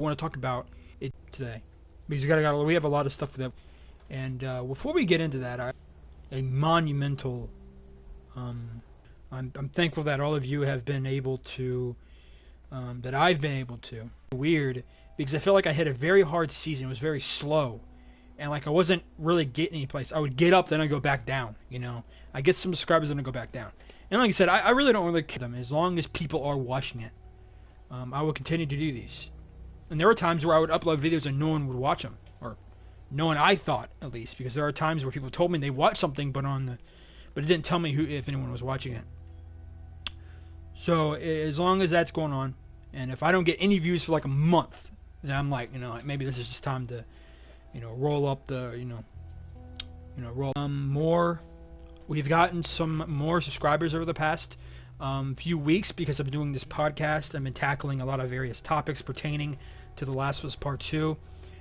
I want to talk about it today because we have a lot of stuff that, and before we get into that, a monumental. I'm thankful that all of you have been able to, that I've been able to. Weird because I felt like I hit a very hard season. It was very slow, and like I wasn't really getting any place. I would get up, then I go back down. I get some subscribers, then I go back down. And like I said, I really don't really care them as long as people are watching it. I will continue to do these. And there were times where I would upload videos and no one would watch them, or no one, I thought at least, because there are times where people told me they watched something, but it didn't tell me if anyone was watching it. So as long as that's going on, and if I don't get any views for like a month, then I'm like, maybe this is just time to, roll up the, roll more. We've gotten some more subscribers over the past few weeks because I've been doing this podcast. I've been tackling a lot of various topics pertaining to The Last of Us Part 2,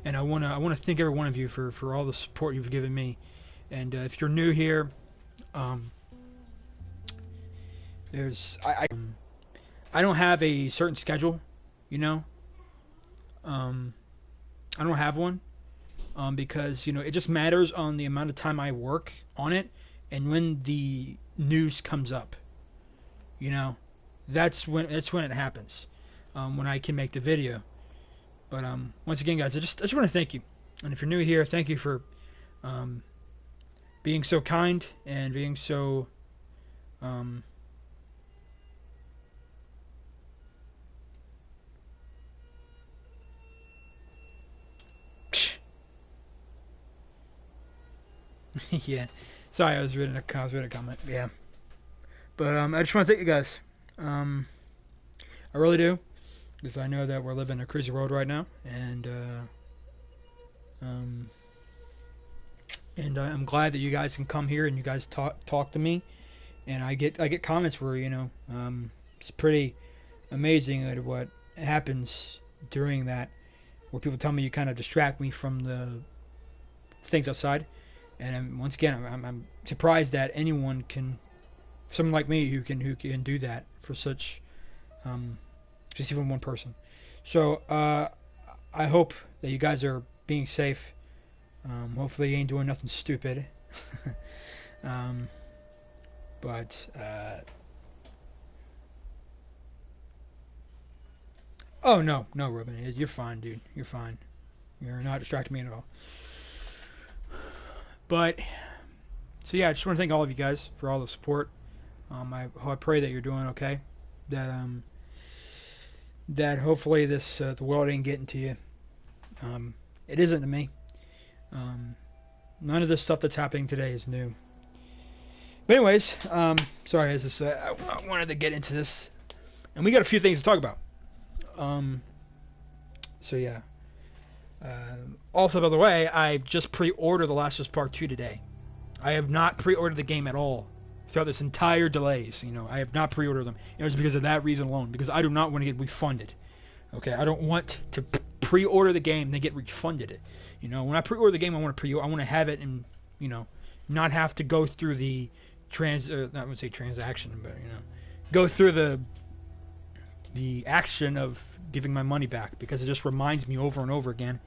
and I wanna thank every one of you for all the support you've given me. And if you're new here, I don't have a certain schedule, I don't have one, because it just matters on the amount of time I work on it and when the news comes up. That's when it happens, when I can make the video. But once again, guys, I just want to thank you. And if you're new here, thank you for being so kind and being so yeah. Sorry, I was reading a comment. Yeah. But I just want to thank you guys. I really do, because I know that we're living a crazy world right now, and I'm glad that you guys can come here and you guys talk to me, and I get comments where it's pretty amazing at what happens during that, where people tell me you kind of distract me from the things outside, and once again I'm surprised that anyone can. Someone like me who can do that for such, just even one person. So I hope that you guys are being safe. Hopefully you ain't doing nothing stupid. But oh no, Ruben, you're fine, dude. You're fine. You're not distracting me at all. But so yeah, I just want to thank all of you guys for all the support. I pray that you're doing okay. That hopefully this the world ain't getting to you. It isn't to me. None of this stuff that's happening today is new. But anyways, sorry, I wanted to get into this, and we got a few things to talk about. So yeah. Also, by the way, I just pre-ordered The Last of Us Part 2 today. I have not pre-ordered the game at all. Throughout this entire delays, I have not pre-ordered them. It was because of that reason alone, because I do not want to get refunded. Okay, I don't want to pre-order the game and then get refunded. When I pre-order the game, I want to have it and not have to go through the I would say transaction, but go through the action of giving my money back, because it just reminds me over and over again.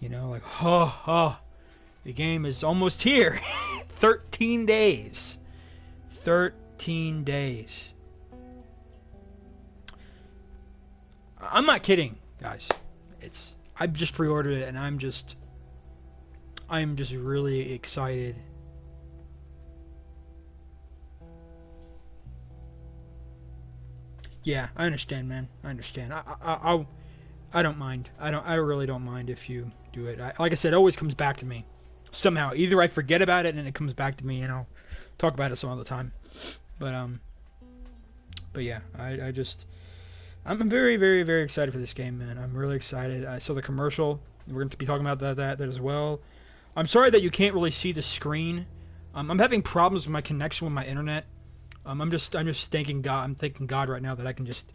Like the game is almost here. 13 days. 13 days. I'm not kidding, guys. I just pre-ordered it, and I'm just really excited. Yeah, I understand, man. I understand. I don't mind. I really don't mind if you do it. Like I said, it always comes back to me. Somehow, either I forget about it and it comes back to me, and I'll talk about it some other time. But yeah, I'm very, very, very excited for this game, man. I'm really excited. I saw the commercial. We're going to be talking about that as well. I'm sorry that you can't really see the screen. I'm having problems with my connection with my internet. I'm just thanking God. I'm thanking God right now that I can just.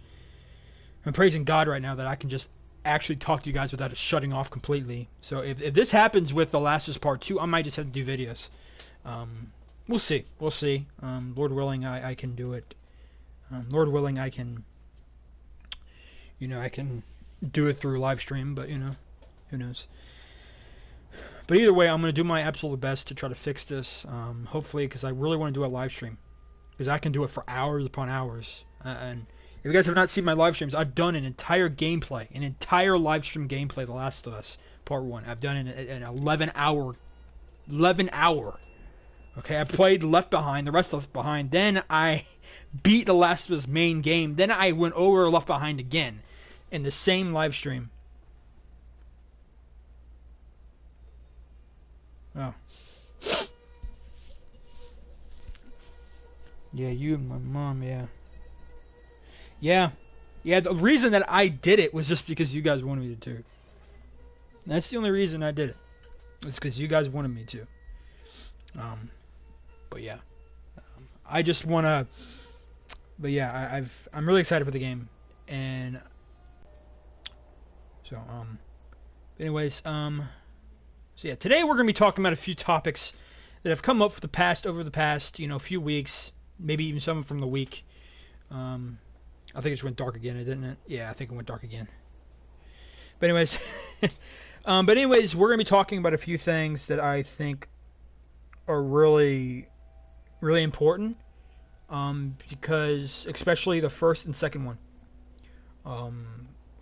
I'm praising God right now that I can just actually talk to you guys without it shutting off completely. So if this happens with The Last of Us Part 2, I might just have to do videos. We'll see. Lord willing, I can do it. Lord willing, I can do it through live stream, but you know, who knows. But either way, I'm going to do my absolute best to try to fix this. Hopefully, because I really want to do a live stream. Because I can do it for hours upon hours. And if you guys have not seen my live streams, I've done an entire gameplay. An entire live stream gameplay, The Last of Us Part 1. I've done an 11 hour. Okay, I played Left Behind, the rest of Left Behind. Then I beat The Last of Us main game. Then I went over Left Behind again. In the same live stream. Oh. Yeah, you and my mom, yeah. Yeah. Yeah, the reason that I did it was just because you guys wanted me to. And that's the only reason I did it. It's because you guys wanted me to. But yeah. I just want to... But yeah, I'm really excited for the game. And... So, anyways, so yeah, today we're going to be talking about a few topics that have come up over the past, few weeks, maybe even some from the week. I think it just went dark again, didn't it? Yeah, I think it went dark again. But anyways, we're going to be talking about a few things that I think are really, really important, because especially the first and second one.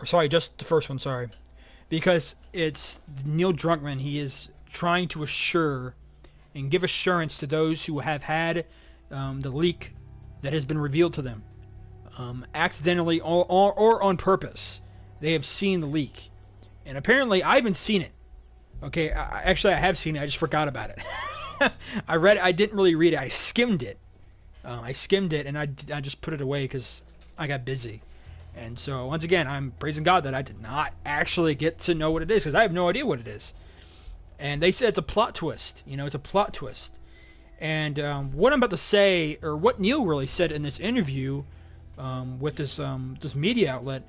Sorry, just the first one, sorry. Because it's Neil Druckmann. He is trying to assure and give assurance to those who have had the leak that has been revealed to them. Accidentally or on purpose. They have seen the leak. And apparently, I haven't seen it. Okay, I have seen it. I just forgot about it. I didn't really read it. I skimmed it. And I just put it away because I got busy. And so, once again, I'm praising God that I did not actually get to know what it is, because I have no idea what it is. And they said it's a plot twist. It's a plot twist. And what I'm about to say, or what Neil really said in this interview with this media outlet,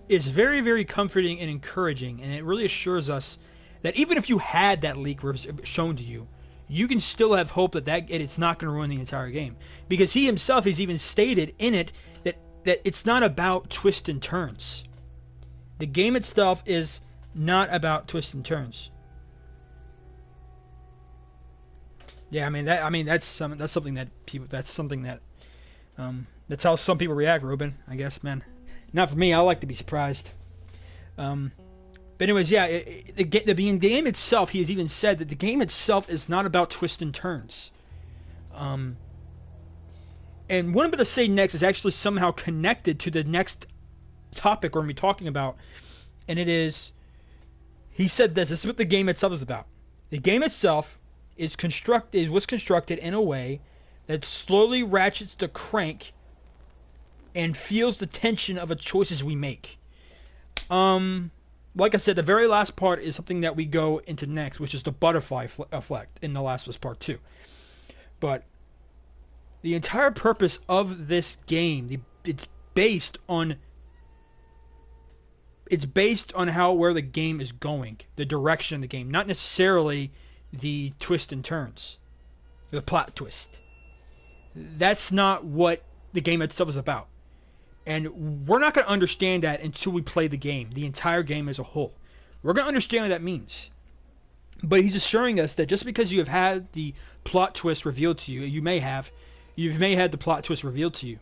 is very, very comforting and encouraging. And it really assures us that even if you had that leak shown to you, you can still have hope that it's not going to ruin the entire game. Because he himself has even stated in it that it's not about twists and turns. The game itself is not about twists and turns. Yeah, that's something that people. That's how some people react, Ruben. I guess, man. Not for me. I like to be surprised. But anyways, yeah, the game itself, he has even said that the game itself is not about twists and turns. And what I'm going to say next is actually somehow connected to the next topic we're going to be talking about. And it is, he said this is what the game itself is about. The game itself was constructed in a way that slowly ratchets the crank and feels the tension of the choices we make. Like I said, the very last part is something that we go into next, which is the butterfly effect in The Last of Us Part 2. But the entire purpose of this game, it's based on where the game is going, the direction of the game, not necessarily the twists and turns, the plot twist. That's not what the game itself is about. And we're not going to understand that until we play the game, the entire game as a whole. We're going to understand what that means. But he's assuring us that just because you have had the plot twist revealed to you, you may have the plot twist revealed to you,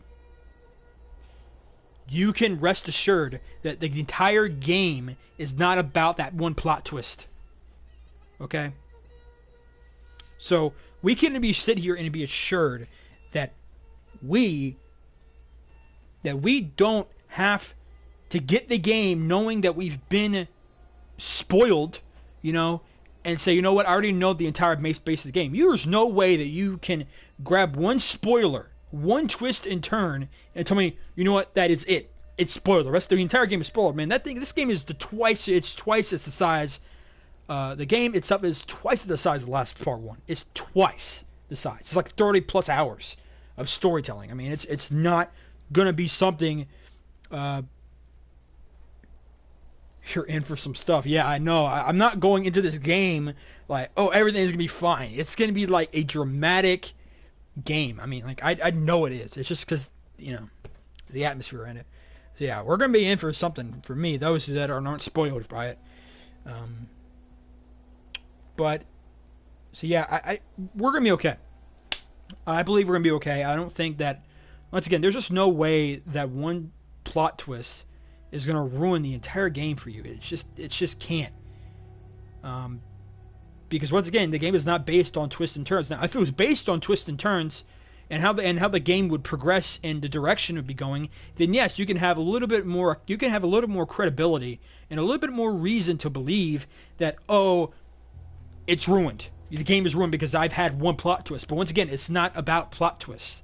you can rest assured that the entire game is not about that one plot twist. Okay? So, we can sit here and be assured that we don't have to get the game knowing that we've been spoiled, and say, you know what, I already know the entire base of the game. There's no way that you can grab one spoiler, one twist and turn, and tell me, you know what, that is it. It's spoiler. The rest of the entire game is spoiler. Man, this game is twice as the size. The game itself is twice the size of the last Part 1. It's twice the size. It's like 30 plus hours of storytelling. I mean, it's not gonna be something you're in for some stuff. Yeah, I know. I'm not going into this game like, oh, everything's gonna be fine. It's gonna be like a dramatic game. I mean, like I know it is. It's just because the atmosphere in it. So yeah, we're gonna be in for something. For me, those that aren't spoiled by it. Um, but so yeah, we're gonna be okay. I believe we're gonna be okay. I don't think that. Once again, there's just no way that one plot twist is gonna ruin the entire game for you. It just can't. Um, because once again, the game is not based on twists and turns. Now, if it was based on twists and turns, and how the game would progress and the direction it would be going, then yes, you can have a little bit more. You can have a little more credibility and a little bit more reason to believe that it's ruined. The game is ruined because I've had one plot twist. But once again, it's not about plot twists.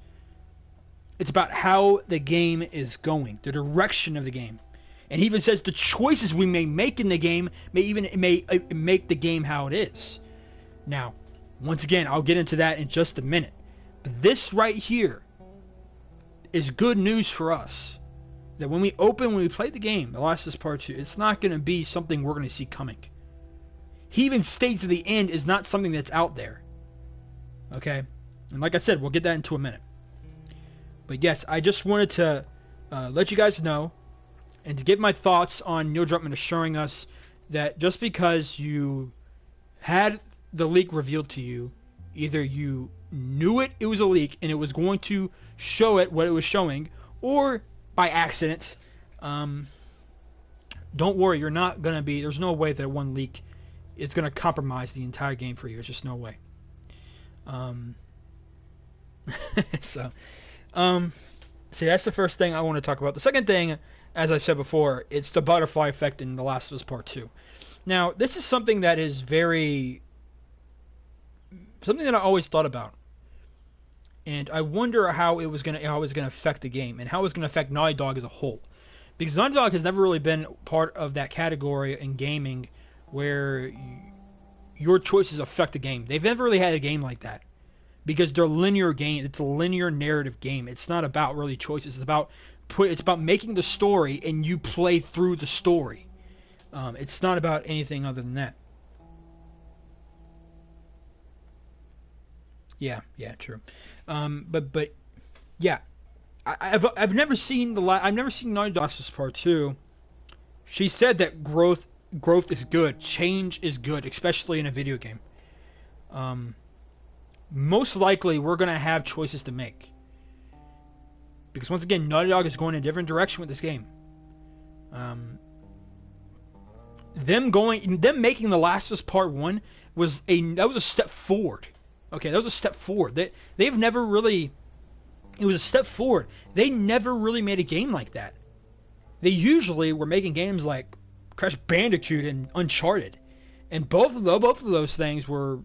It's about how the game is going, the direction of the game. And he even says the choices we may make in the game may make the game how it is. Now, once again, I'll get into that in just a minute. But this right here is good news for us. That when we play the game, The Last of Us Part 2, it's not going to be something we're going to see coming. He even states that the end is not something that's out there. Okay? And like I said, we'll get that into a minute. But yes, I just wanted to let you guys know and to give my thoughts on Neil Druckmann assuring us that just because you had the leak revealed to you, either you knew it was a leak and it was going to show it what it was showing, or by accident, don't worry, you're not going to be, there's no way that one leak is going to compromise the entire game for you. There's just no way. So that's the first thing I want to talk about. The second thing, as I've said before, it's the butterfly effect in The Last of Us Part 2. Now, this is something that is something that I always thought about. And I wonder how it was going to affect the game and how it was going to affect Naughty Dog as a whole. Because Naughty Dog has never really been part of that category in gaming where your choices affect the game. They've never really had a game like that. Because they're linear game. It's a linear narrative game. It's not about really choices. It's about making the story and you play through the story. It's not about anything other than that. Yeah, true. But yeah, I've never seen Naughty Dog's Part 2. She said that growth is good, change is good, especially in a video game. Most likely we're going to have choices to make. Because once again, Naughty Dog is going in a different direction with this game. Them making The Last of Us Part 1 was a step forward. Okay, that was a step forward. They've never really... It was a step forward. They never really made a game like that. They usually were making games like Crash Bandicoot and Uncharted. And both of those things were,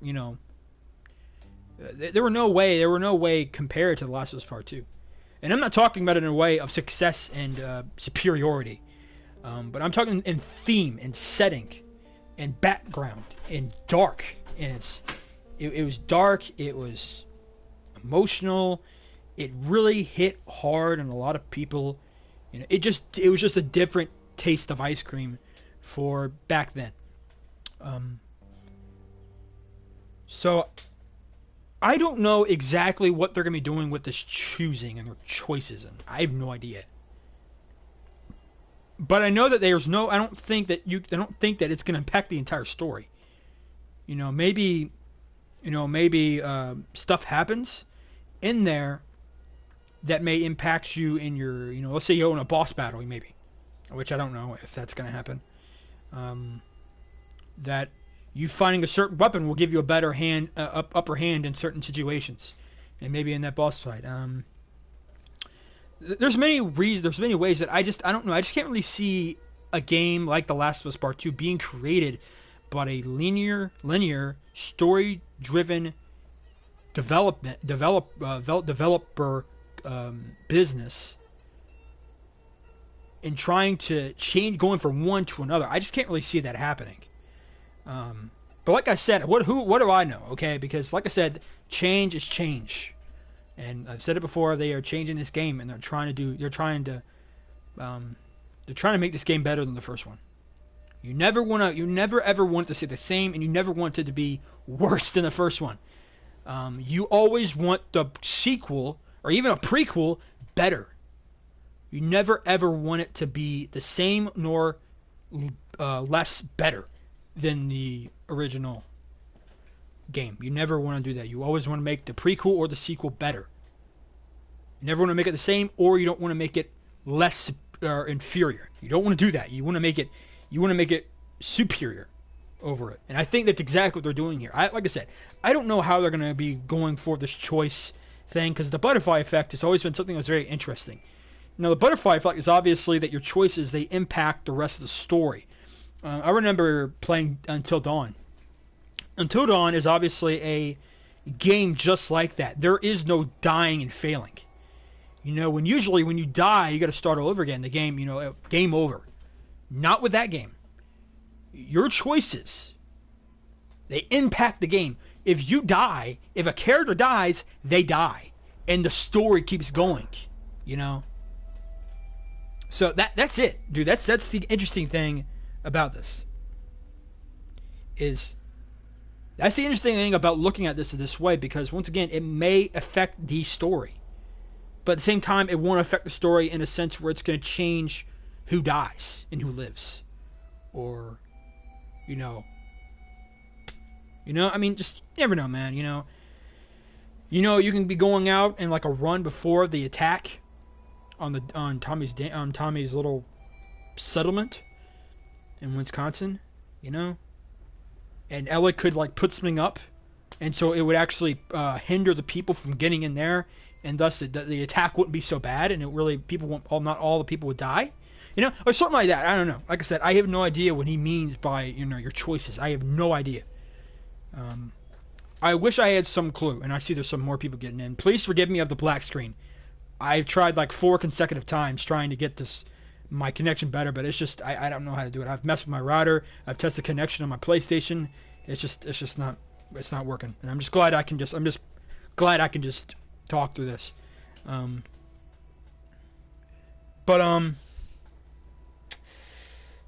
there were no way compared to The Last of Us Part 2. And I'm not talking about it in a way of success and superiority. But I'm talking in theme, and setting, and background, and dark. And it was dark, it was emotional, it really hit hard on a lot of people. It was just a different taste of ice cream for back then. So I don't know exactly what they're going to be doing with this choosing and their choices, and I have no idea. But I know that I don't think that it's going to impact the entire story. Maybe stuff happens in there that may impact you in your, let's say you're in a boss battle, maybe, which I don't know if that's going to happen. That you finding a certain weapon will give you a better upper hand in certain situations, and maybe in that boss fight. There's many reasons. There's many ways that I don't know. I just can't really see a game like The Last of Us Part 2 being created by a linear story-driven developer business and trying to change, going from one to another. I just can't really see that happening. But like I said, what do I know? Okay, because like I said, change is change, and I've said it before. They are changing this game, and they're trying to make this game better than the first one. You never ever want it to stay the same, and you never want it to be worse than the first one. You always want the sequel or even a prequel better. You never ever want it to be the same nor less better than the original game. You never want to do that. You always want to make the prequel or the sequel better. You never want to make it the same, or you don't want to make it less inferior. You don't want to do that. You want to make it superior over it. And I think that's exactly what they're doing here. Like I said, I don't know how they're going to be going for this choice thing, because the butterfly effect has always been something that's very interesting. Now, the butterfly effect is obviously that your choices, they impact the rest of the story. I remember playing Until Dawn. Until Dawn is obviously a game just like that. There is no dying and failing. You know, when you die, you got to start all over again. The game, game over. Not with that game. Your choices, they impact the game. If you die, if a character dies, they die, and the story keeps going. So that's it, dude. That's the interesting thing about this. That's the interesting thing about looking at this way, because once again, it may affect the story, but at the same time, it won't affect the story in a sense where it's going to change who dies and who lives, or I mean, just you never know, man. You can be going out in like a run before the attack on Tommy's little settlement in Wisconsin, and Ella could like put something up, and so it would actually hinder the people from getting in there, and thus the attack wouldn't be so bad, and not all the people would die, or something like that. I don't know. Like I said, I have no idea what he means by your choices. I have no idea. I wish I had some clue, and I see there's some more people getting in. Please forgive me of the black screen. I've tried like 4 consecutive times trying to get my connection better, but it's just I don't know how to do it. I've messed with my router. I've tested connection on my PlayStation. It's just not working. And I'm just glad I can just talk through this.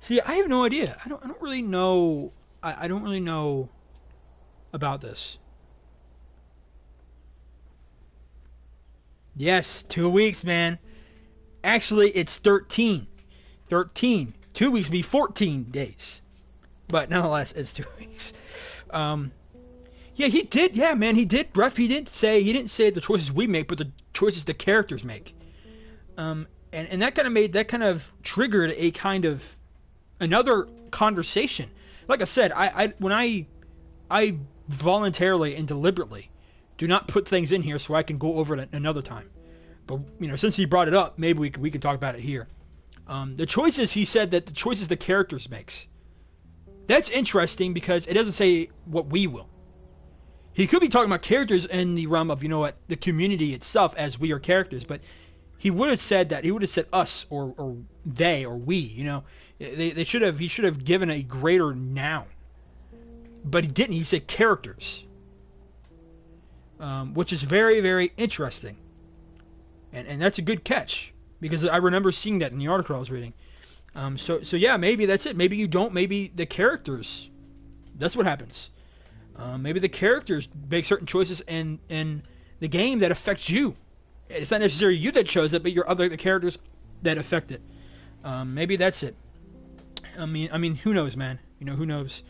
See, I have no idea. I don't really know. I don't really know about this. Yes, 2 weeks, man. Actually, it's 13. 13. 2 weeks would be 14 days. But nonetheless, it's 2 weeks. Yeah, he did. Yeah, man, he did. He didn't say the choices we make, but the choices the characters make. And that kind of triggered a kind of another conversation. Like I said, when I voluntarily and deliberately do not put things in here so I can go over it another time. But since he brought it up, maybe we can talk about it here. The choices, he said that the choices the characters makes. That's interesting because it doesn't say what we will. He could be talking about characters in the realm of the community itself as we are characters, but he would have said that. He would have said us or they or we. He should have given a greater noun, but he didn't. He said characters. Which is very, very interesting. And that's a good catch, because I remember seeing that in the article I was reading. So yeah, maybe that's it. Maybe you don't. Maybe the characters, that's what happens. Maybe the characters make certain choices in the game that affects you. It's not necessarily you that chose it, but the characters that affect it. Maybe that's it. I mean, who knows, man? Who knows?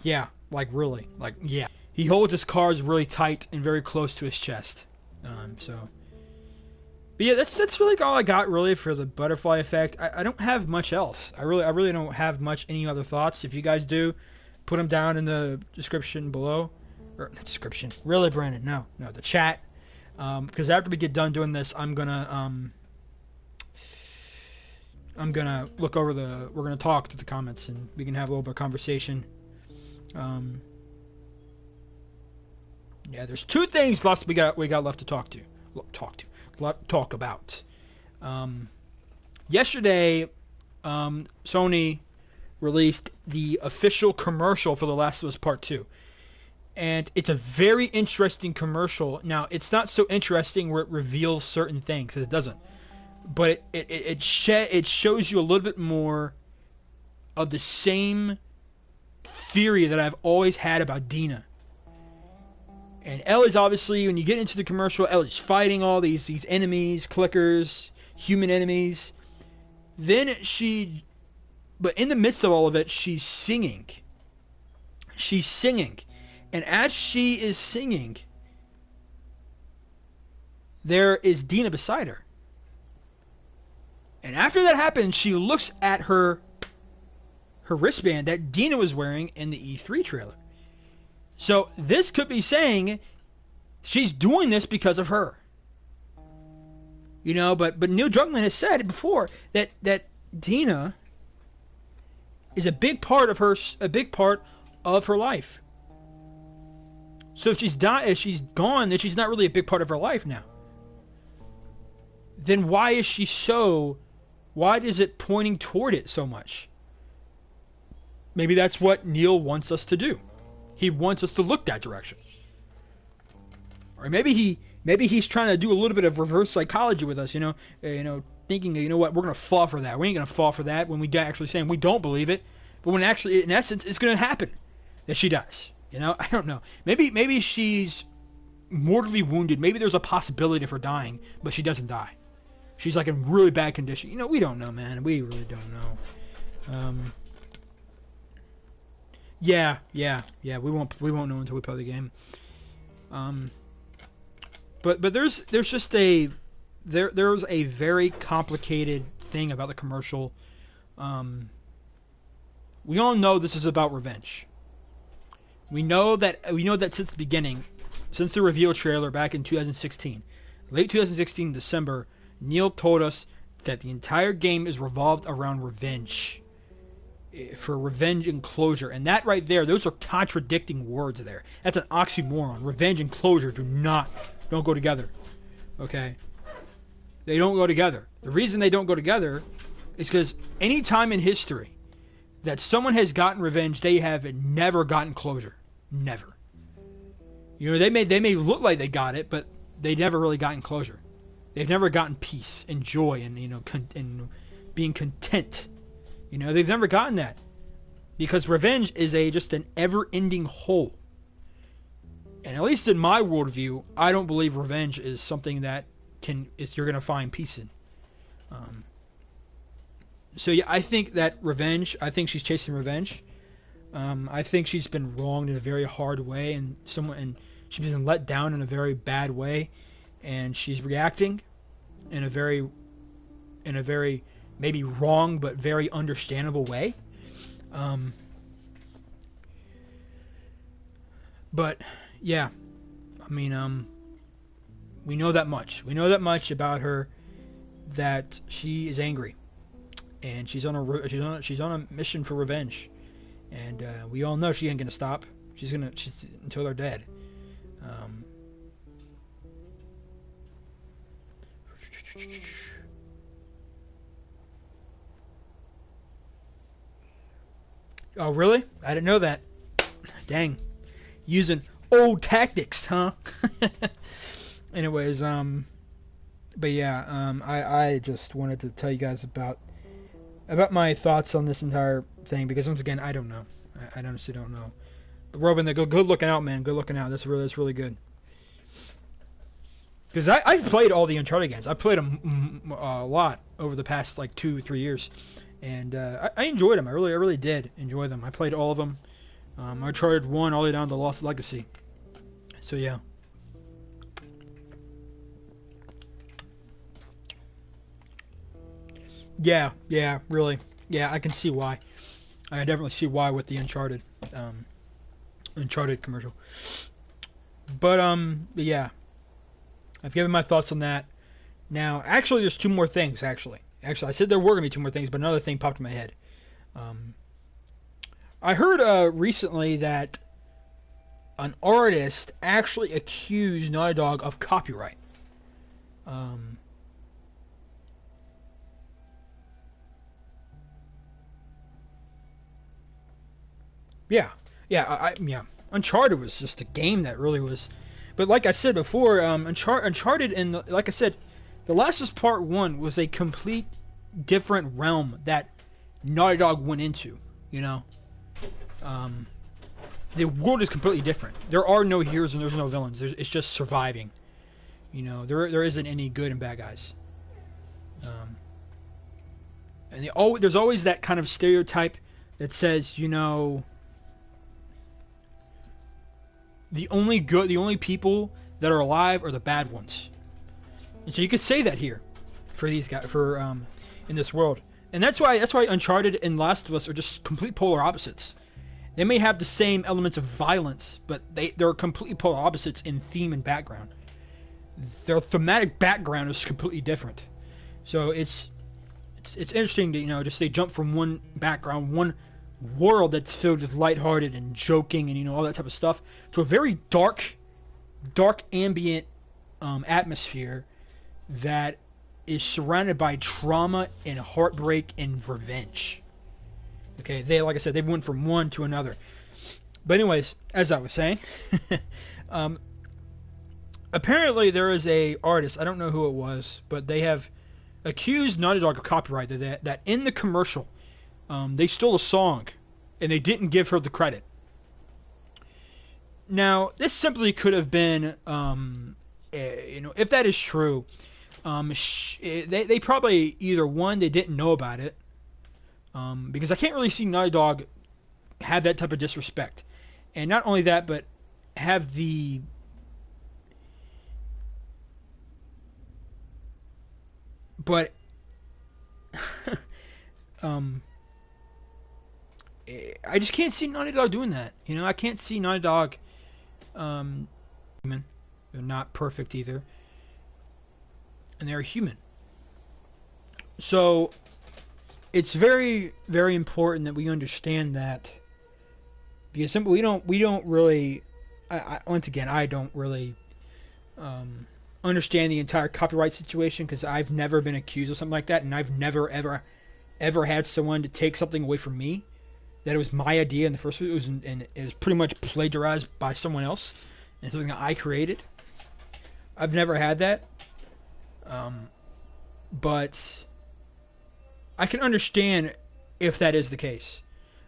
Yeah, like really, yeah. He holds his cards really tight and very close to his chest. But yeah, that's really all I got really for the butterfly effect. I don't have much else. I really don't have any other thoughts. If you guys do, put them down in the description below, or description. Really, Brandon? No, the chat. Because after we get done doing this, I'm gonna look over we're gonna talk to the comments and we can have a little bit of conversation. Yeah, there's 2 things left we got left to talk about. Yesterday, Sony released the official commercial for The Last of Us Part 2. And it's a very interesting commercial. Now, it's not so interesting where it reveals certain things, it doesn't. But it shows you a little bit more of the same theory that I've always had about Dina. And Ellie's obviously, when you get into the commercial, Ellie's fighting all these enemies, clickers, human enemies. Then but in the midst of all of it, she's singing. She's singing. And as she is singing, there is Dina beside her. And after that happens, she looks at her wristband that Dina was wearing in the E3 trailer. So this could be saying she's doing this because of her. You know, but Neil Druckmann has said before that Dina is a big part of her life. So if she's gone, then she's not really a big part of her life now. Then why is it pointing toward it so much? Maybe that's what Neil wants us to do. He wants us to look that direction. Or maybe he's trying to do a little bit of reverse psychology with us, thinking, you know what, we're going to fall for that. We ain't going to fall for that when we actually saying we don't believe it. But when actually, in essence, it's going to happen that she does. I don't know. Maybe she's mortally wounded. Maybe there's a possibility of her dying, but she doesn't die. She's like in really bad condition. We don't know, man. We really don't know. Yeah. We won't know until we play the game. But there's just there's a very complicated thing about the commercial. We all know this is about revenge. We know that since the beginning, since the reveal trailer back in 2016, late 2016, December, Neil told us that the entire game is revolved around revenge. For revenge and closure. And that right there, those are contradicting words there. That's an oxymoron. Revenge and closure don't go together. Okay? They don't go together. The reason they don't go together is because any time in history that someone has gotten revenge, they have never gotten closure. Never. They may look like they got it, but they never really gotten closure. They've never gotten peace and joy and and being content. They've never gotten that. Because revenge is just an ever-ending hole. And at least in my worldview, I don't believe revenge is something that you're going to find peace in. So yeah, I think that revenge, I think she's chasing revenge. I think she's been wronged in a very hard way, and she's been let down in a very bad way, and she's reacting in a very maybe wrong but very understandable way. But yeah, we know that much. We know that much about her, that she is angry, and she's on a mission for revenge, and we all know she ain't gonna stop. She's until they're dead. Oh, really? I didn't know that. Dang. Using old tactics, huh? Anyways, but yeah, I just wanted to tell you guys about my thoughts on this entire thing, because once again, I don't know. I honestly don't know. But Robin, good looking out, man. Good looking out. That's really good. Because I've played all the Uncharted games. I played them a lot over the past 2-3 years. And I enjoyed them. I really did enjoy them. I played all of them. Uncharted 1 all the way down to Lost Legacy. So yeah. Yeah, really. Yeah, I can see why. I definitely see why with the Uncharted commercial. But yeah. I've given my thoughts on that. Now, actually, there's two more things, actually. I said there were going to be two more things, but another thing popped in my head. I heard recently that an artist actually accused Naughty Dog of copyright. Yeah. Uncharted was just a game that really was. But like I said before, Uncharted, and like I said, The Last of Us Part 1 was a complete different realm that Naughty Dog went into, the world is completely different. There are no heroes and there's no villains. It's just surviving. You know, there isn't any good and bad guys. And there's always that kind of stereotype that says, you know, the only people that are alive are the bad ones. And so you could say that here for these guys, in this world. And that's why Uncharted and Last of Us are just complete polar opposites. They may have the same elements of violence, but they're completely polar opposites in theme and background. Their thematic background is completely different. So it's interesting to, you know, just they jump from one background, one world that's filled with lighthearted and joking and, you know, all that type of stuff, to a very dark ambient atmosphere that is surrounded by trauma and heartbreak and revenge. Okay, like I said, they went from one to another. But anyways, as I was saying, apparently there is a artist, I don't know who it was, but they have accused Naughty Dog of copyright, that in the commercial, they stole a song, and they didn't give her the credit. Now, this simply could have been, you know, if that is true, they probably either, one, they didn't know about it, because I can't really see Naughty Dog have that type of disrespect. And not only that, but have the... But... I just can't see Naughty Dog doing that. You know, I can't see Naughty Dog... human. They're not perfect either. And they're human. So... it's very, very important that we understand that, because simply we don't really, once again, I don't really understand the entire copyright situation, because I've never been accused of something like that, and I've never ever had someone to take something away from me that it was my idea in the first place, and it was pretty much plagiarized by someone else and something that I created. I've never had that, but I can understand if that is the case.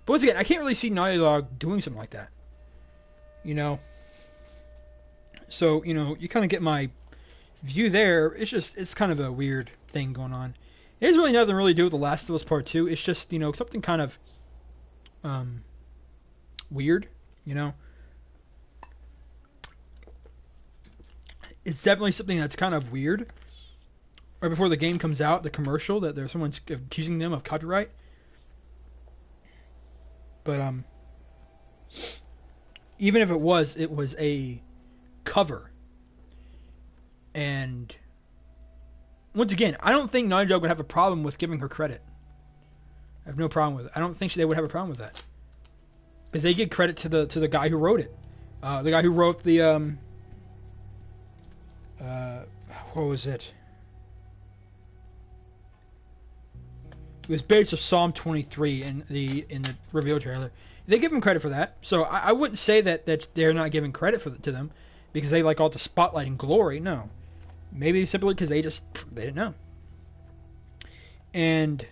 But once again, I can't really see Naughty Dog doing something like that. You know? So, you know, you kind of get my view there. It's kind of a weird thing going on. It has really nothing really to do with The Last of Us Part 2. It's just, you know, something kind of weird, you know? It's definitely something that's kind of weird. Right before the game comes out, the commercial, that there's someone's accusing them of copyright. But even if it was a cover. And once again, I don't think Naughty Dog would have a problem with giving her credit. I have no problem with it. I don't think they would have a problem with that, because they give credit to the guy who wrote it. The guy who wrote the what was it? It was based on Psalm 23 in the reveal trailer. They give him credit for that, so I wouldn't say that they're not giving credit to them because they like all the spotlight and glory. No, maybe simply because they didn't know. And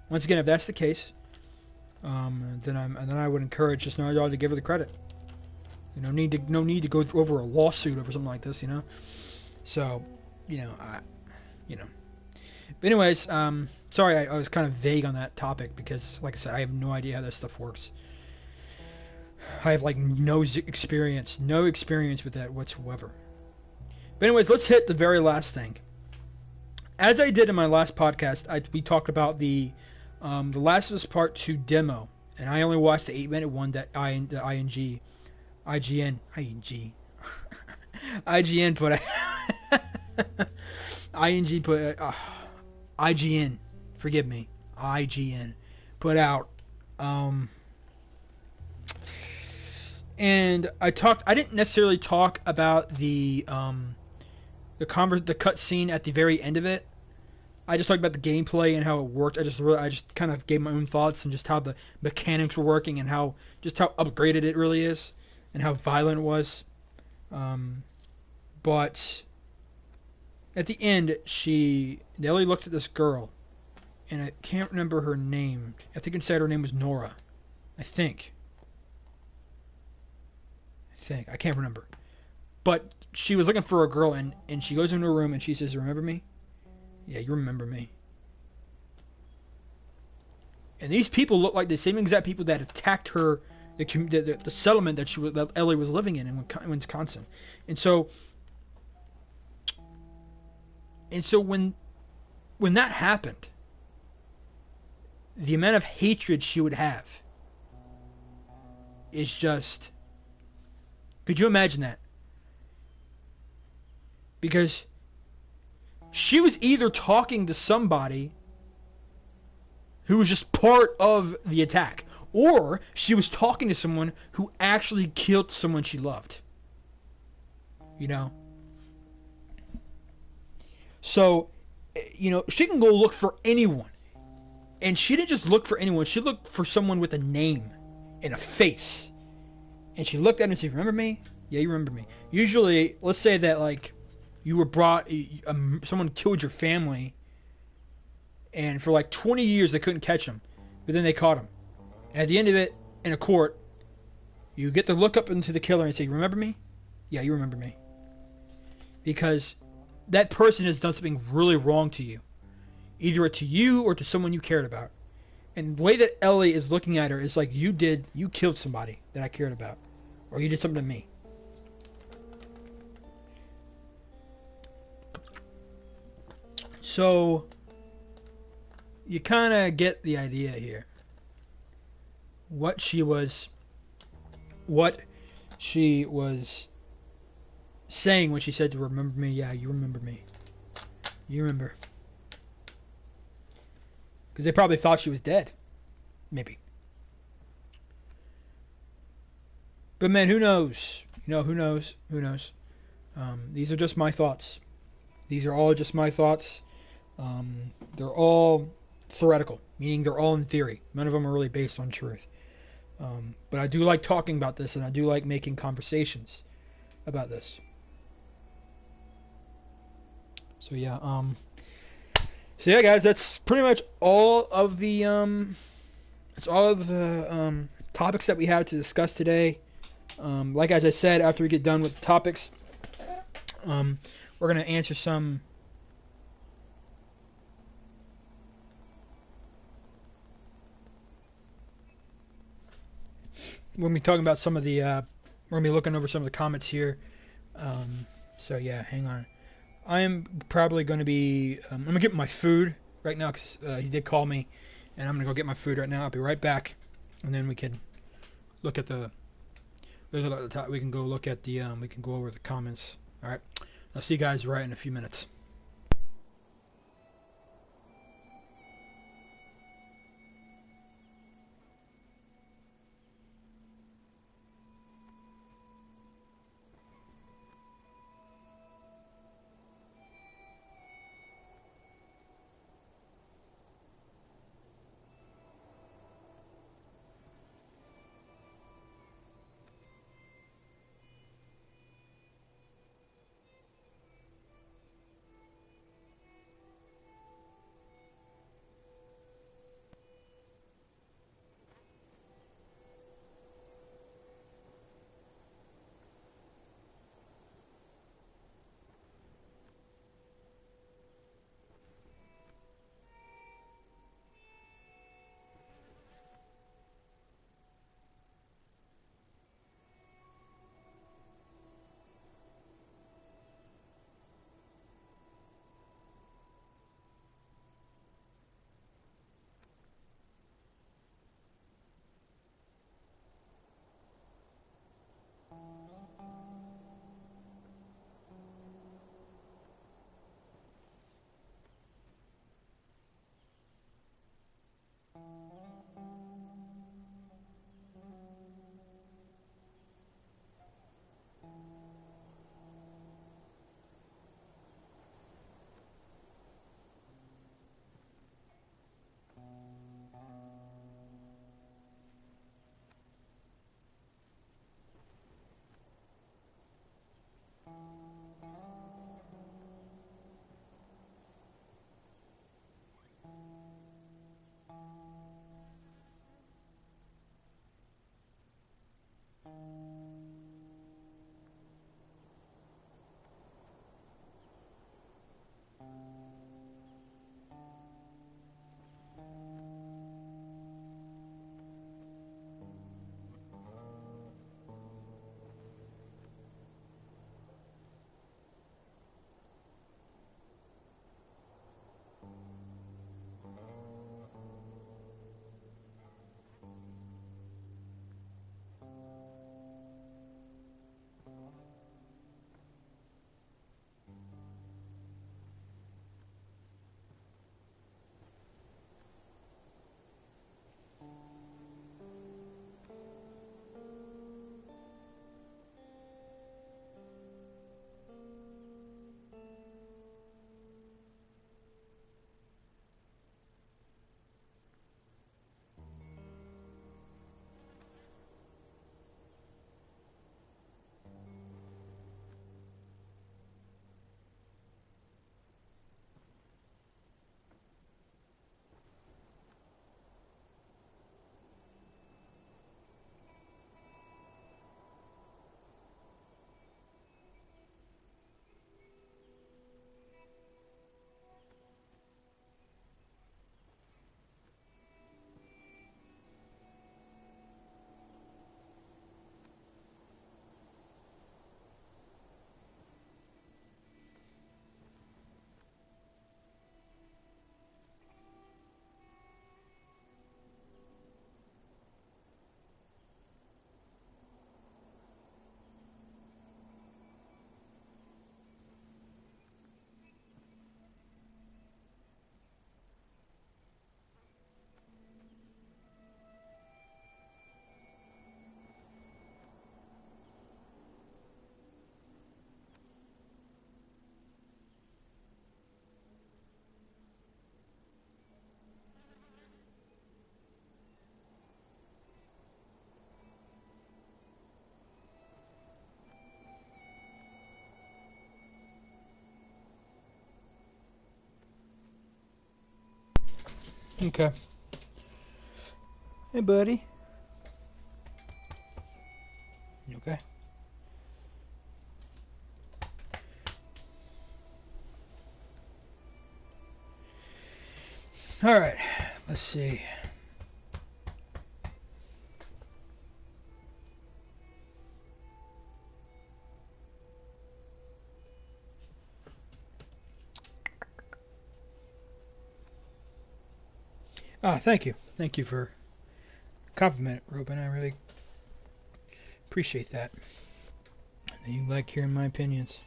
once again, if that's the case, then I would encourage just Naughty Dog to give her the credit. You know, no need to go over a lawsuit over something like this. You know, so you know. But anyways, sorry I was kind of vague on that topic because, like I said, I have no idea how that stuff works. I have like no experience with that whatsoever. But anyways, let's hit the very last thing. As I did in my last podcast, we talked about the Last of Us Part 2 demo, and I only watched the 8-minute one that IGN put out. IGN, forgive me, IGN put out, and I didn't necessarily talk about the cut scene at the very end of it. I just talked about the gameplay and how it worked. I just kind of gave my own thoughts and just how the mechanics were working and how upgraded it really is and how violent it was. But at the end, Ellie looked at this girl, and I can't remember her name. I think it said her name was Nora. I think. think. I can't remember. But she was looking for a girl, and she goes into her room and she says, "Remember me?" Yeah, you remember me. And these people look like the same exact people that attacked her, the settlement that Ellie was living in Wisconsin. And so when that happened, the amount of hatred she would have is just, could you imagine that? Because she was either talking to somebody who was just part of the attack, or she was talking to someone who actually killed someone she loved. You know? So, she can go look for anyone. And she didn't just look for anyone, she looked for someone with a name and a face. And she looked at him and said, "Remember me?" "Yeah, you remember me." Usually, let's say that, like, you were brought, someone killed your family, and for like 20 years they couldn't catch him, but then they caught him. And at the end of it, in a court, you get to look up into the killer and say, "Remember me?" "Yeah, you remember me." Because that person has done something really wrong to you, either to you or to someone you cared about. And the way that Ellie is looking at her is like, you killed somebody that I cared about, or you did something to me. So you kind of get the idea here. What she was saying when she said to "Remember me?" "Yeah, you remember me. You remember." Because they probably thought she was dead. Maybe. But man, who knows? Who knows? Who knows? These are just my thoughts. These are all just my thoughts. They're all theoretical, meaning they're all in theory. None of them are really based on truth. But I do like talking about this, and I do like making conversations about this. So yeah, guys, that's pretty much all of the topics that we have to discuss today. Like as I said, after we get done with the topics, we're gonna answer some. We're gonna be talking about some of the. We're gonna be looking over some of the comments here. So yeah, hang on. I am probably going to be. I'm going to get my food right now because he did call me, and I'm going to go get my food right now. I'll be right back, and then we can look at the. We can go look at the. We can go over the comments. All right. I'll see you guys right in a few minutes. Okay. Hey, buddy. You okay? All right. Let's see. Ah, thank you. Thank you for compliment, Ruben. I really appreciate that. You like hearing my opinions.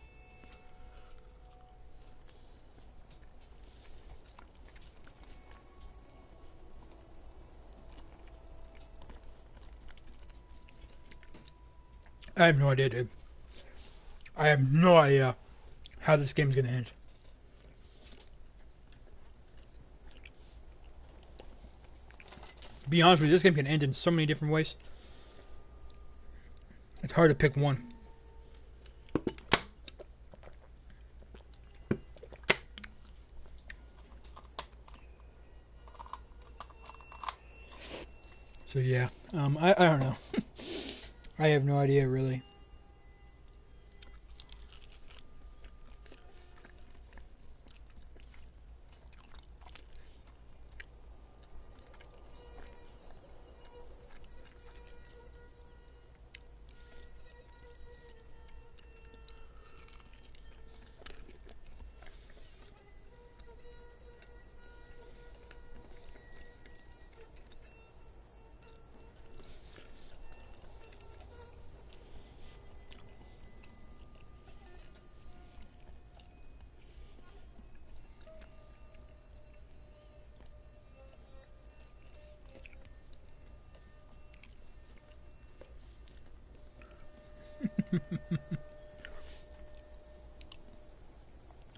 I have no idea, dude. I have no idea how this game's gonna end. To be honest with you, this game can end in so many different ways. It's hard to pick one. So yeah, I don't know. I have no idea really.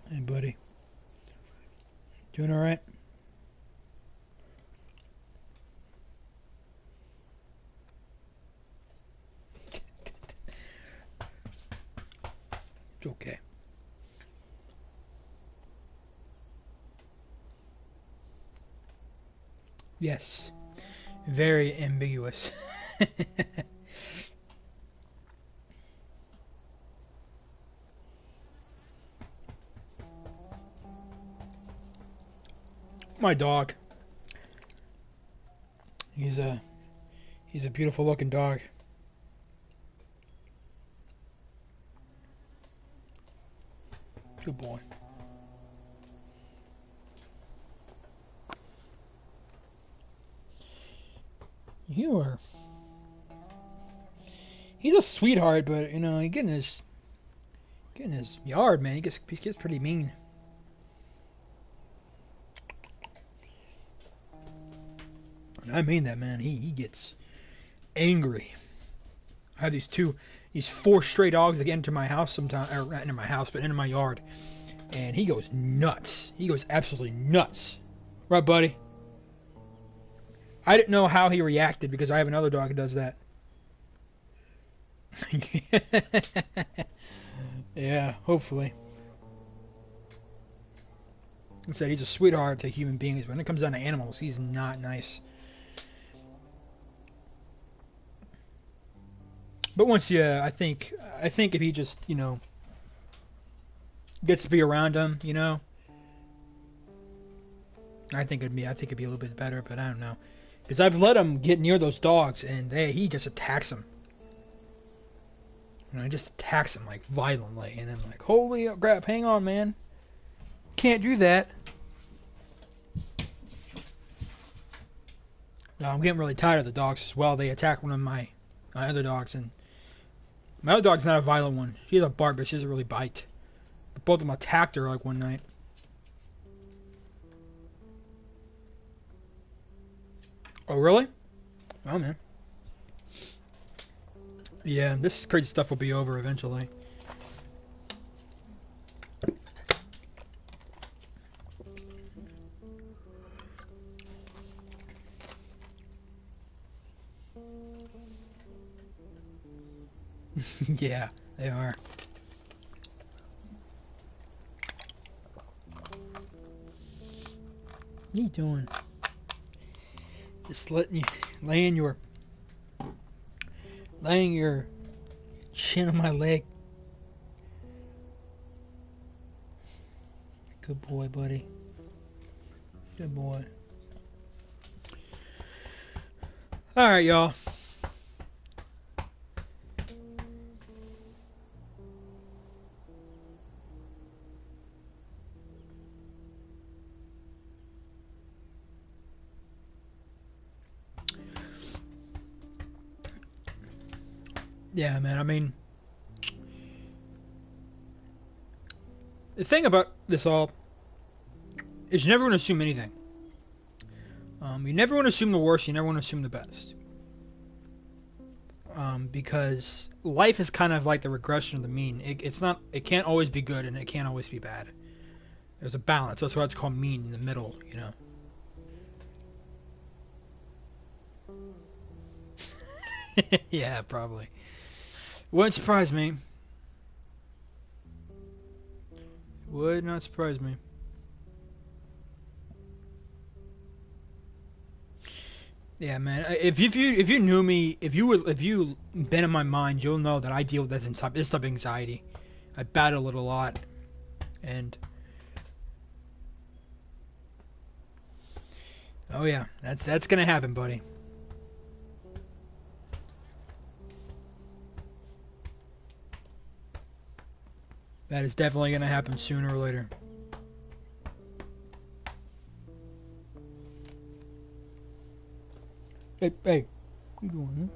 Hey, buddy. Doing all right? It's okay. Yes. Very ambiguous. My dog. He's a beautiful looking dog. Good boy. You are. He's a sweetheart, but you know, he get in his yard, man. He gets pretty mean. And I mean that, man. He gets angry. I have these 4 stray dogs that get into my house sometimes, or not into my house, but into my yard, and he goes nuts. He goes absolutely nuts. Right, buddy? I didn't know how he reacted because I have another dog who does that. Yeah, hopefully. Like I said, he's a sweetheart to human beings, but when it comes down to animals, he's not nice. But once I think if he just, you know, gets to be around him, you know, I think it'd be a little bit better. But I don't know, because I've let him get near those dogs, and he just attacks them. You know, he just attacks them like violently, and I'm like, holy crap! Hang on, man, can't do that. Now, I'm getting really tired of the dogs as well. They attack one of my other dogs, and my other dog's not a violent one. She has a bark, but she doesn't really bite. But both of them attacked her like one night. Oh, really? Oh, man. Yeah, this crazy stuff will be over eventually. Yeah, they are. What are you doing? Just letting you laying your chin on my leg. Good boy, buddy. Good boy. All right, y'all. Yeah, man. I mean, the thing about this all is you never want to assume anything. You never want to assume the worst. You never want to assume the best. Because life is kind of like the regression of the mean. It's not. It can't always be good, and it can't always be bad. There's a balance. That's why it's called mean, in the middle. You know. Yeah, probably. Wouldn't surprise me. Would not surprise me. Yeah, man. If you knew me, if you been in my mind, you'll know that I deal with this type of anxiety. I battle it a lot, and oh yeah, that's gonna happen, buddy. That is definitely gonna happen sooner or later. Hey, what you doing,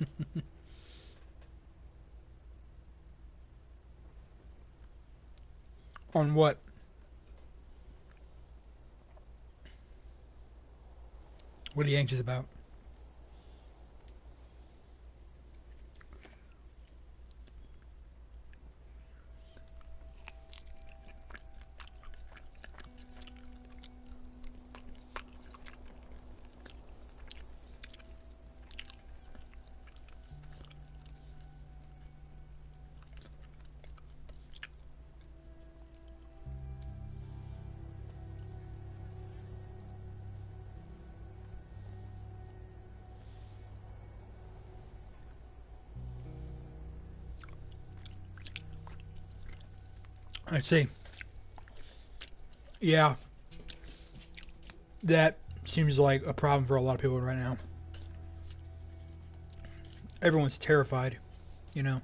huh? On what? What are you anxious about? I see. Yeah, that seems like a problem for a lot of people right now. Everyone's terrified, you know.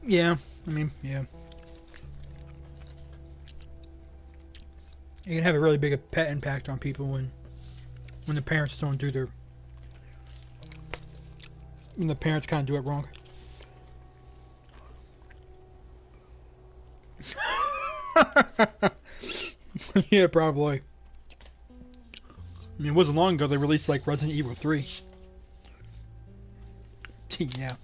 Yeah, I mean, yeah. It can have a really big pet impact on people when the parents don't do their when the parents kind of do it wrong. Yeah, probably. I mean, it wasn't long ago they released like Resident Evil 3. Yeah.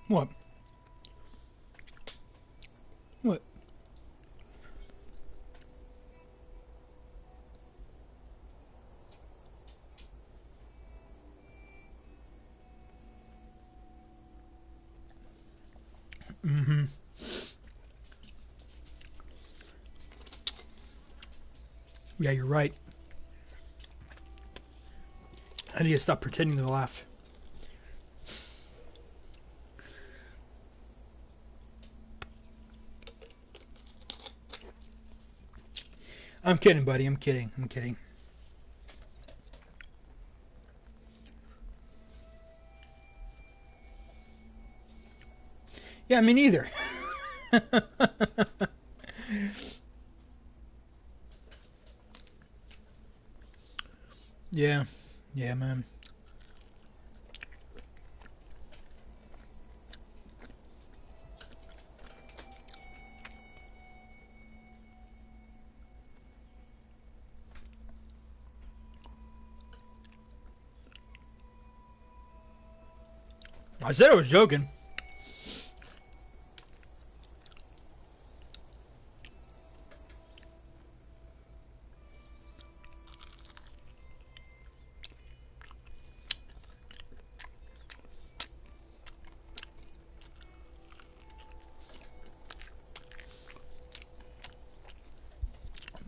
What? What? Mm-hmm. Yeah, you're right. I need to stop pretending to laugh. I'm kidding, buddy. I'm kidding. I'm kidding. Yeah, me neither. Yeah. Yeah, man. I said I was joking.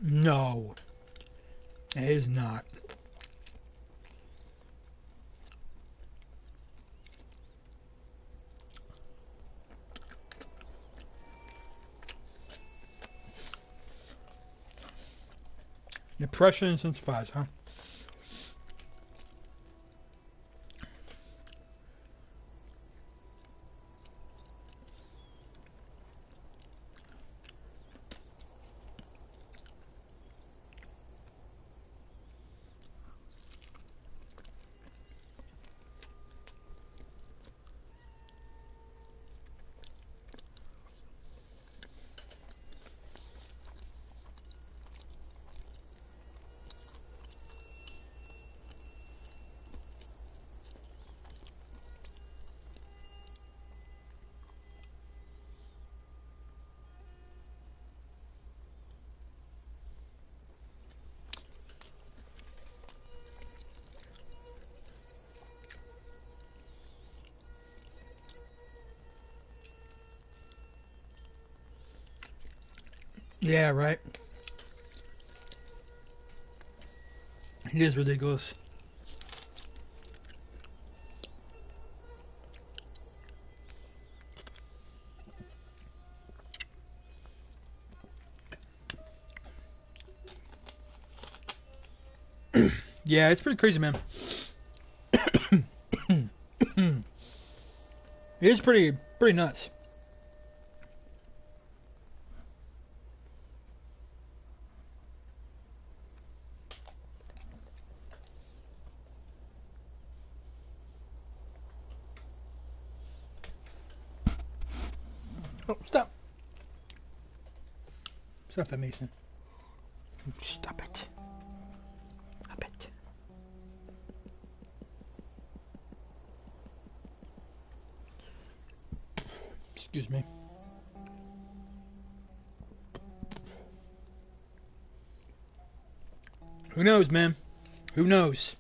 No, it is not. Depression since 5, huh? Yeah, right. It is ridiculous. Yeah, it's pretty crazy, man. It is pretty nuts. Oh, stop. Stop that, Mason. Stop it. Stop it. Excuse me. Who knows, man? Who knows?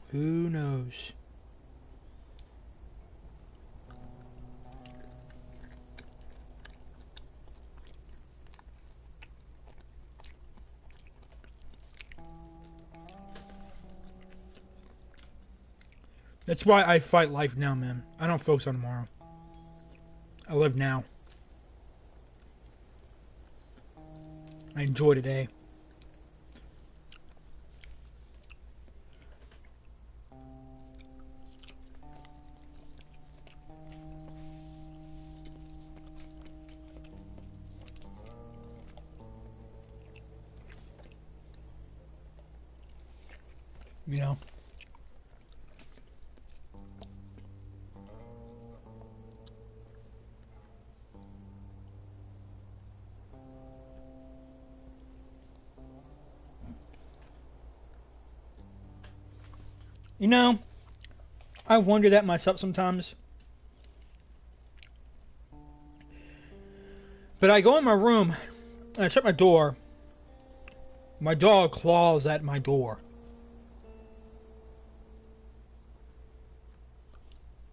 Who knows? That's why I fight life now, man. I don't focus on tomorrow. I live now. I enjoy today. You know? You know, I wonder that myself sometimes. But I go in my room and I shut my door. My dog claws at my door.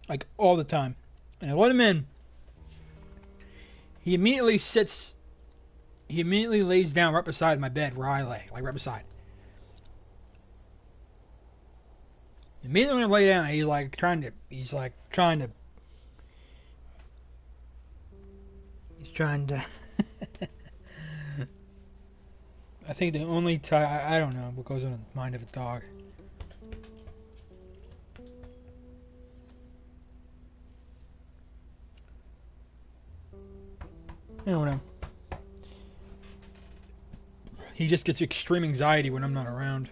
Like all the time. And I let him in. He immediately lays down right beside my bed where I lay. Like right beside. Immediately when I lay down, he's trying to I think the only time, I don't know what goes on in the mind of a dog. I don't know. He just gets extreme anxiety when I'm not around.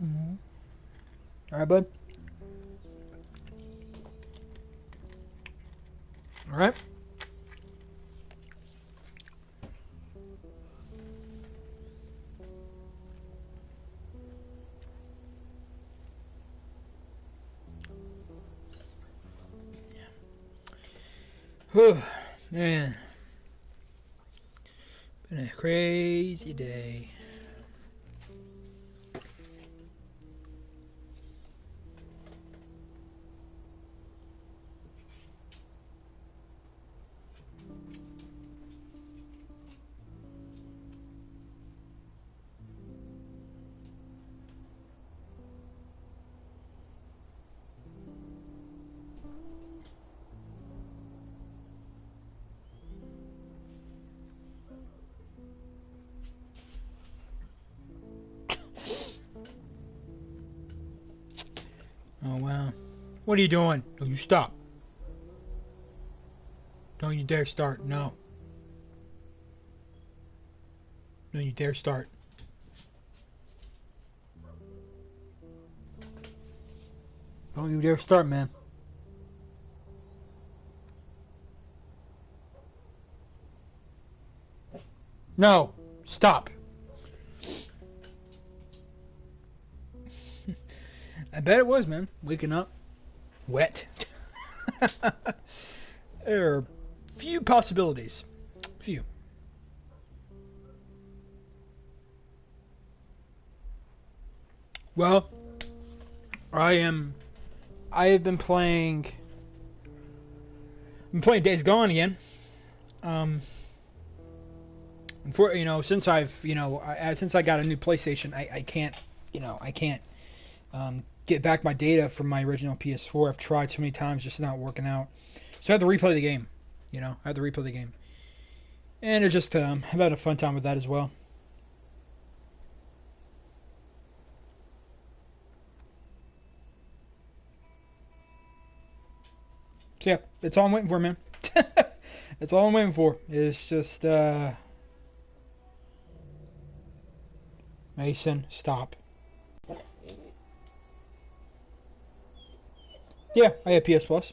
Mm-hmm. All right, bud. All right. Whew, man. Been a crazy day. Oh, wow. What are you doing? No, you stop. Don't you dare start. No. Don't you dare start. Don't you dare start, man. No. Stop. I bet it was, man. Waking up. Wet. There are few possibilities. Few. Well, I have been playing Days Gone again. Since since I got a new PlayStation, I can't, get back my data from my original PS4. I've tried so many times, just not working out. So I have to replay the game. I have to replay the game, and it's just I've had a fun time with that as well. So yeah, that's all I'm waiting for, man. That's all I'm waiting for. It's just Mason, stop. Yeah, I have PS Plus.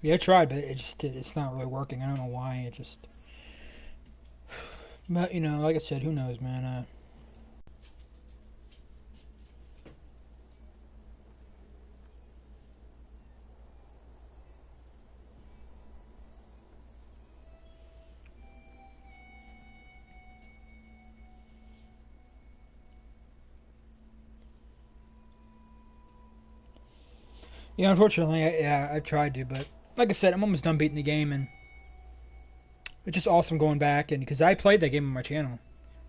Yeah, I tried, but it's not really working. I don't know why. It just, but like I said, who knows, man. Yeah, unfortunately, I've tried to, but like I said, I'm almost done beating the game, and it's just awesome going back, and because I played that game on my channel,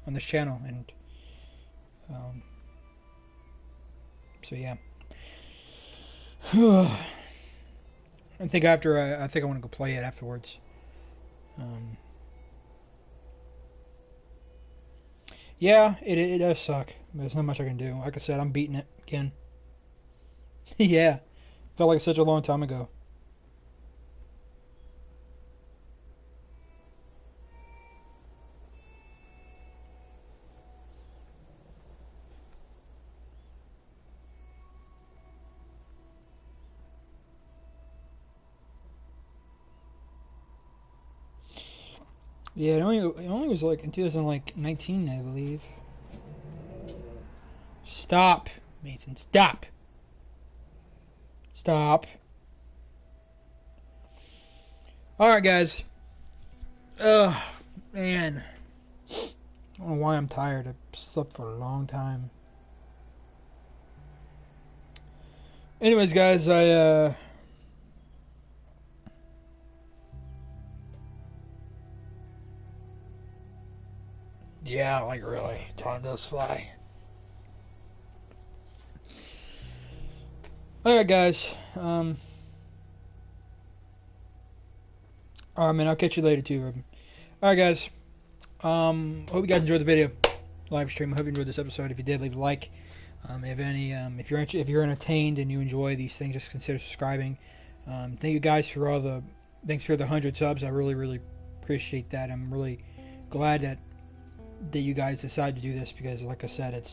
on this channel, and so yeah. I think I think I want to go play it afterwards. Yeah, it does suck, but there's not much I can do. Like I said, I'm beating it again. Yeah, felt like such a long time ago. Yeah, it only was like in 2019, I believe. Stop, Mason. Stop. Stop. All right, guys. Ugh, man. I don't know why I'm tired. I've slept for a long time. Anyways, guys, yeah, like really, time does fly. All right, guys. Alright, man, I'll catch you later too, Ruben. Alright, guys. Hope you guys enjoyed the video, live stream. I hope you enjoyed this episode. If you did, leave a like. If you're entertained and you enjoy these things, just consider subscribing. Thank you guys for thanks for the 100 subs. I really appreciate that. I'm really glad that you guys decided to do this because, like I said,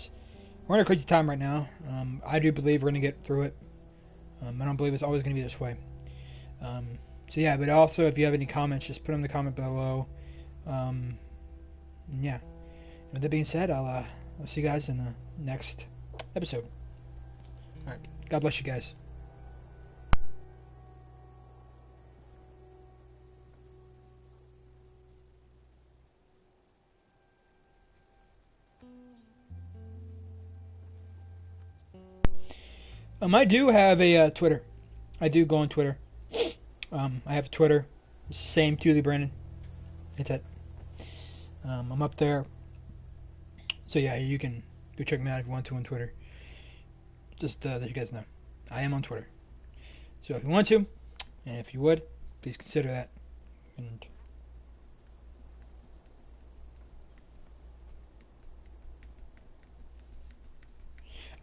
we're in a crazy time right now. I do believe we're gonna get through it. I don't believe it's always gonna be this way. So yeah, but also if you have any comments, just put them in the comment below. Yeah. With that being said, I'll see you guys in the next episode. All right. God bless you guys. I do have a Twitter. I do go on Twitter. I have Twitter. It's the same, TLOU Brandon. It's it. I'm up there. So yeah, you can go check me out if you want to on Twitter. Just that you guys know. I am on Twitter. So if you want to, and if you would, please consider that. And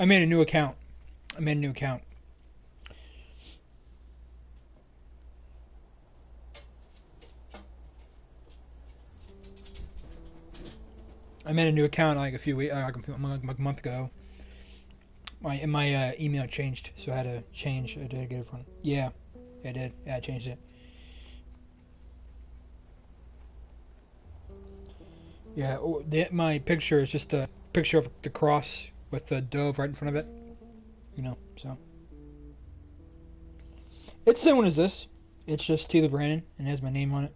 I made a new account. I made a new account like a few weeks, like a month ago. My email changed, so I had to change. I did get it from. Yeah, I did. Yeah, I changed it. Yeah, my picture is just a picture of the cross with the dove right in front of it. You know, so it's the same one as this. It's just TLOU Brandon and it has my name on it.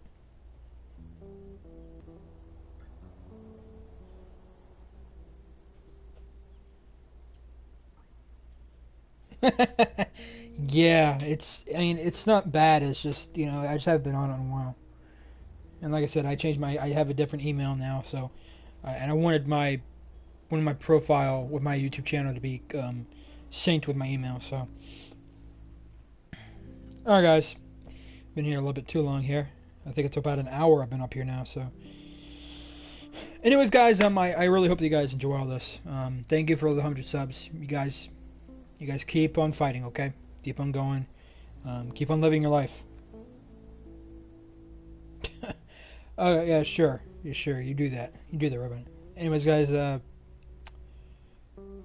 Yeah, I mean, it's not bad. It's just, I just haven't been on it in a while. And like I said, I have a different email now. So, and I wanted one of my profile with my YouTube channel to be synced with my email. So, all right, guys, been here a little bit too long here. I think it's about an hour I've been up here now. So, anyways, guys, I really hope that you guys enjoy all this. Thank you for all the 100 subs. You guys keep on fighting, okay? Keep on going. Keep on living your life. Oh yeah, sure. Yeah, sure. You do that. You do that, Robin. Anyways, guys.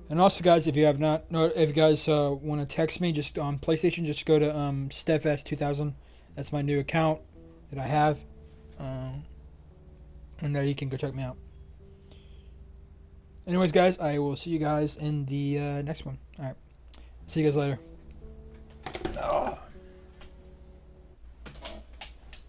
And also, guys, if you guys want to text me, just on PlayStation, just go to StephS2000. That's my new account that I have. And there you can go check me out. Anyways, guys, I will see you guys in the next one. All right. See you guys later.